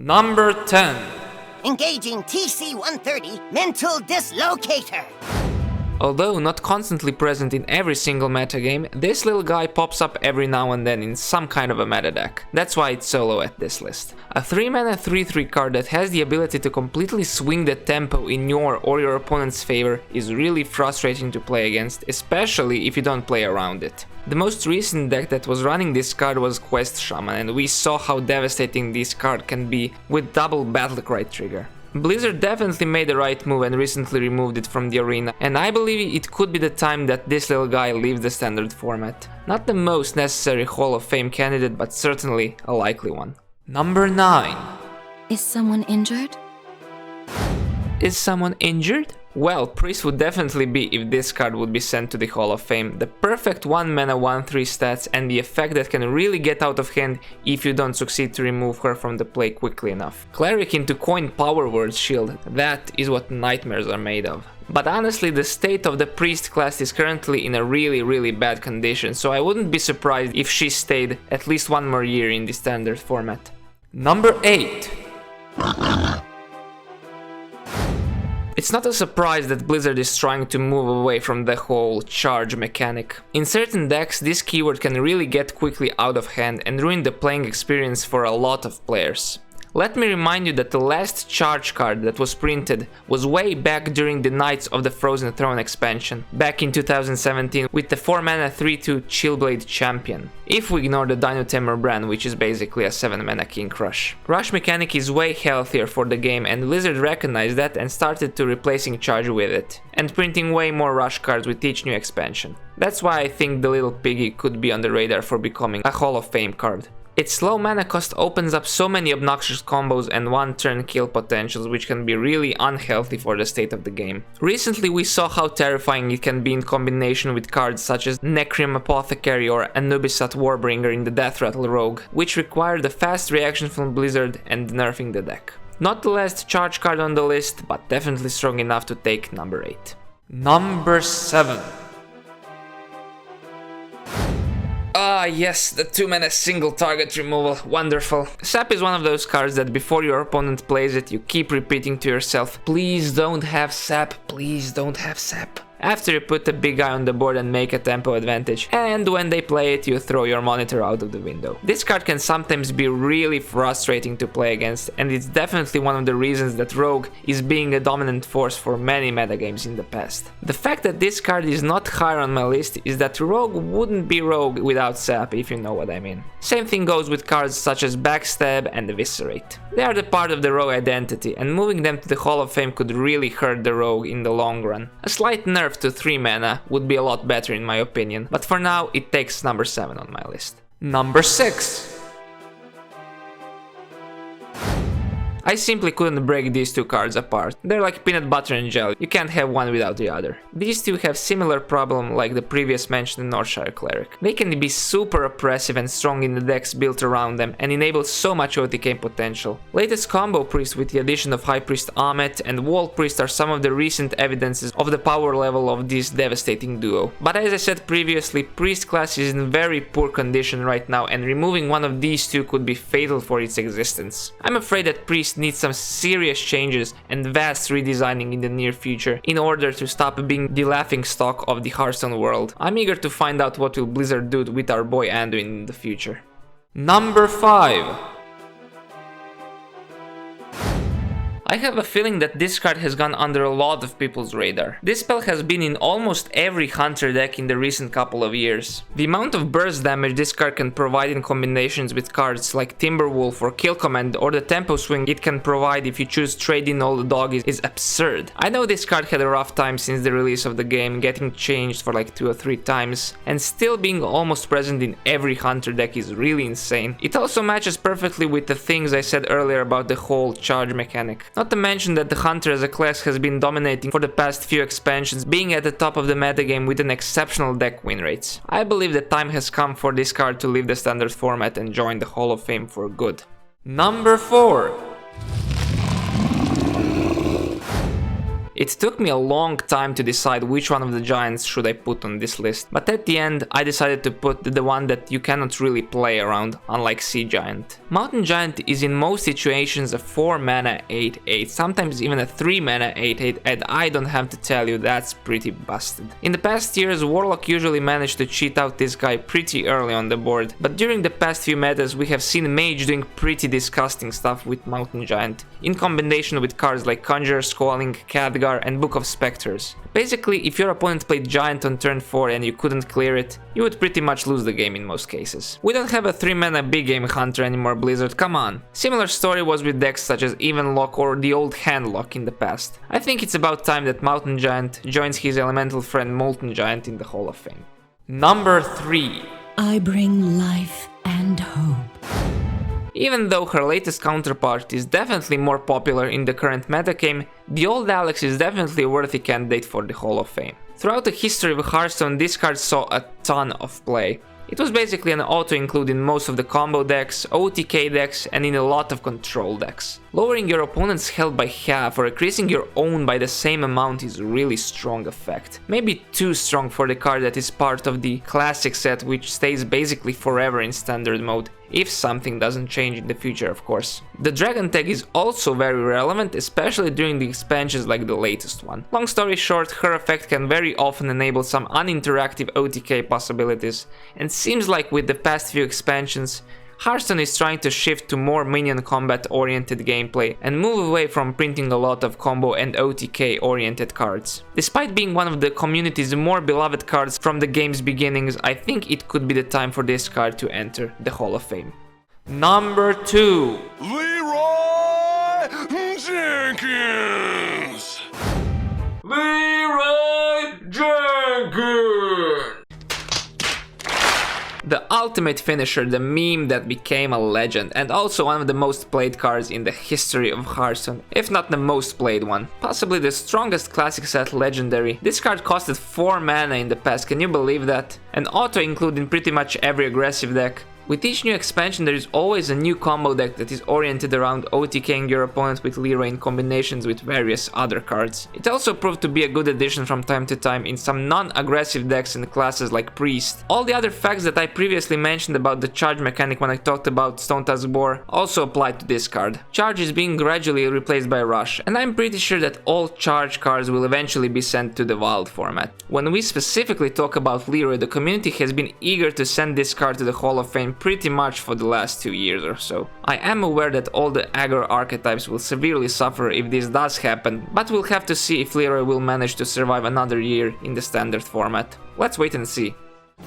Number 10. Engaging TC-130 Mental Dislocator. Although not constantly present in every single meta game, this little guy pops up every now and then in some kind of a meta deck. That's why it's solo at this list. A 3-mana 3/3 card that has the ability to completely swing the tempo in your or your opponent's favor is really frustrating to play against, especially if you don't play around it. The most recent deck that was running this card was Quest Shaman, and we saw how devastating this card can be with double Battlecry trigger. Blizzard definitely made the right move and recently removed it from the arena, and I believe it could be the time that this little guy leaves the standard format. Not the most necessary Hall of Fame candidate, but certainly a likely one. Number 9. Is someone injured? Is someone injured? Well, Priest would definitely be if this card would be sent to the Hall of Fame. The perfect 1-mana 1/3 stats and the effect that can really get out of hand if you don't succeed to remove her from the play quickly enough. Cleric into coin Power Word Shield, that is what nightmares are made of. But honestly, the state of the Priest class is currently in a really bad condition, so I wouldn't be surprised if she stayed at least one more year in the standard format. Number 8. It's not a surprise that Blizzard is trying to move away from the whole charge mechanic. In certain decks, this keyword can really get quickly out of hand and ruin the playing experience for a lot of players. Let me remind you that the last charge card that was printed was way back during the Knights of the Frozen Throne expansion, back in 2017 with the 4-mana 3/2 Chillblade Champion. If we ignore the Dino Tamer Bran, which is basically a 7-mana King Crush. Rush mechanic is way healthier for the game, and Blizzard recognized that and started to replacing charge with it, and printing way more rush cards with each new expansion. That's why I think the little piggy could be on the radar for becoming a Hall of Fame card. Its low mana cost opens up so many obnoxious combos and one-turn kill potentials, which can be really unhealthy for the state of the game. Recently we saw how terrifying it can be in combination with cards such as Necrim Apothecary or Anubisat Warbringer in the Death Rattle Rogue, which required a fast reaction from Blizzard and nerfing the deck. Not the last charge card on the list, but definitely strong enough to take number 8. Number 7. Ah yes, the 2-mana single target removal, wonderful. Sap is one of those cards that before your opponent plays it, you keep repeating to yourself, please don't have Sap, please don't have Sap. After you put a big guy on the board and make a tempo advantage, and when they play it you throw your monitor out of the window. This card can sometimes be really frustrating to play against, and it's definitely one of the reasons that Rogue is being a dominant force for many metagames in the past. The fact that this card is not higher on my list is that Rogue wouldn't be Rogue without Sap, if you know what I mean. Same thing goes with cards such as Backstab and Eviscerate. They are the part of the Rogue identity, and moving them to the Hall of Fame could really hurt the Rogue in the long run. A slight nerf to 3 mana would be a lot better in my opinion, but for now it takes number 7 on my list. Number 6. I simply couldn't break these two cards apart. They're like peanut butter and jelly, you can't have one without the other. These two have similar problem like the previous mentioned Northshire Cleric. They can be super oppressive and strong in the decks built around them and enable so much OTK potential. Latest combo Priest with the addition of High Priest Ahmet and Wall Priest are some of the recent evidences of the power level of this devastating duo. But as I said previously, Priest class is in very poor condition right now, and removing one of these two could be fatal for its existence. I'm afraid that Priest needs some serious changes and vast redesigning in the near future in order to stop being the laughingstock of the Hearthstone world. I'm eager to find out what will Blizzard do with our boy Anduin in the future. Number 5. I have a feeling that this card has gone under a lot of people's radar. This spell has been in almost every Hunter deck in the recent couple of years. The amount of burst damage this card can provide in combinations with cards like Timberwolf or Kill Command, or the tempo swing it can provide if you choose Trade in all the doggies, is absurd. I know this card had a rough time since the release of the game, getting changed for like 2 or 3 times, and still being almost present in every Hunter deck is really insane. It also matches perfectly with the things I said earlier about the whole charge mechanic. Not to mention that the Hunter as a class has been dominating for the past few expansions, being at the top of the metagame with an exceptional deck win rates. I believe the time has come for this card to leave the standard format and join the Hall of Fame for good. Number 4. It took me a long time to decide which one of the giants should I put on this list, but at the end I decided to put the one that you cannot really play around, unlike Sea Giant. Mountain Giant is in most situations a 4 mana 8/8, sometimes even a 3 mana 8/8, and I don't have to tell you that's pretty busted. In the past years, Warlock usually managed to cheat out this guy pretty early on the board, but during the past few metas we have seen Mage doing pretty disgusting stuff with Mountain Giant, in combination with cards like Conjurer, Squalling, Khadgar and Book of Spectres. Basically, if your opponent played Giant on turn 4 and you couldn't clear it, you would pretty much lose the game in most cases. We don't have a 3 mana big game hunter anymore, Blizzard, come on. Similar story was with decks such as Evenlock or the old Handlock in the past. I think it's about time that Mountain Giant joins his elemental friend Molten Giant in the Hall of Fame. Number 3. I bring life and hope. Even though her latest counterpart is definitely more popular in the current metagame, the old Alex is definitely a worthy candidate for the Hall of Fame. Throughout the history of Hearthstone, this card saw a ton of play. It was basically an auto-include in most of the combo decks, OTK decks and in a lot of control decks. Lowering your opponent's health by half or increasing your own by the same amount is a really strong effect. Maybe too strong for the card that is part of the classic set, which stays basically forever in standard mode, if something doesn't change in the future, of course. The Dragon tag is also very relevant, especially during the expansions like the latest one. Long story short, her effect can very often enable some uninteractive OTK possibilities, and seems like with the past few expansions, Hearthstone is trying to shift to more minion combat oriented gameplay and move away from printing a lot of combo and OTK oriented cards. Despite being one of the community's more beloved cards from the game's beginnings, I think it could be the time for this card to enter the Hall of Fame. Number 2. Leroy Jenkins! Leroy Jenkins! The ultimate finisher, the meme that became a legend, and also one of the most played cards in the history of Hearthstone, if not the most played one. Possibly the strongest classic set legendary. This card costed 4 mana in the past, can you believe that? An auto-include in pretty much every aggressive deck. With each new expansion there is always a new combo deck that is oriented around OTKing your opponent with Leroy in combinations with various other cards. It also proved to be a good addition from time to time in some non-aggressive decks and classes like Priest. All the other facts that I previously mentioned about the charge mechanic when I talked about Stone Tusk Boar also apply to this card. Charge is being gradually replaced by Rush, and I'm pretty sure that all charge cards will eventually be sent to the Wild format. When we specifically talk about Leroy, the community has been eager to send this card to the Hall of Fame pretty much for the last 2 years or so. I am aware that all the aggro archetypes will severely suffer if this does happen, but we'll have to see if Leroy will manage to survive another year in the standard format. Let's wait and see.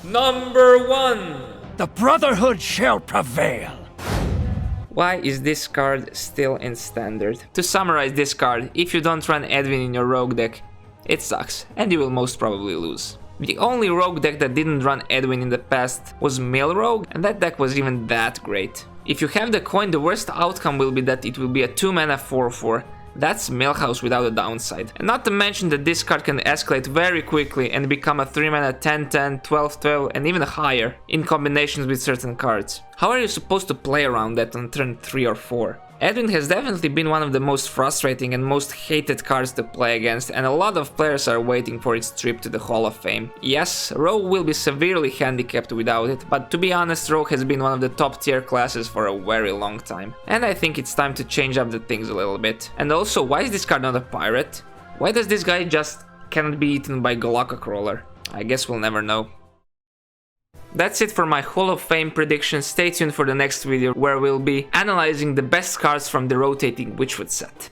Number 1! The Brotherhood shall prevail! Why is this card still in standard? To summarize this card, if you don't run Edwin in your rogue deck, it sucks, and you will most probably lose. The only rogue deck that didn't run Edwin in the past was Mill Rogue, and that deck was even that great. If you have the coin, the worst outcome will be that it will be a 2 mana 4/4. That's Millhouse without a downside. And not to mention that this card can escalate very quickly and become a 3 mana 10/10, 12/12 and even higher in combinations with certain cards. How are you supposed to play around that on turn 3 or 4? Edwin has definitely been one of the most frustrating and most hated cards to play against, and a lot of players are waiting for its trip to the Hall of Fame. Yes, Rogue will be severely handicapped without it, but to be honest, Rogue has been one of the top tier classes for a very long time. And I think it's time to change up the things a little bit. And also, why is this card not a pirate? Why does this guy just cannot be eaten by Golakka Crawler? I guess we'll never know. That's it for my Hall of Fame predictions. Stay tuned for the next video where we'll be analyzing the best cards from the rotating Witchwood set.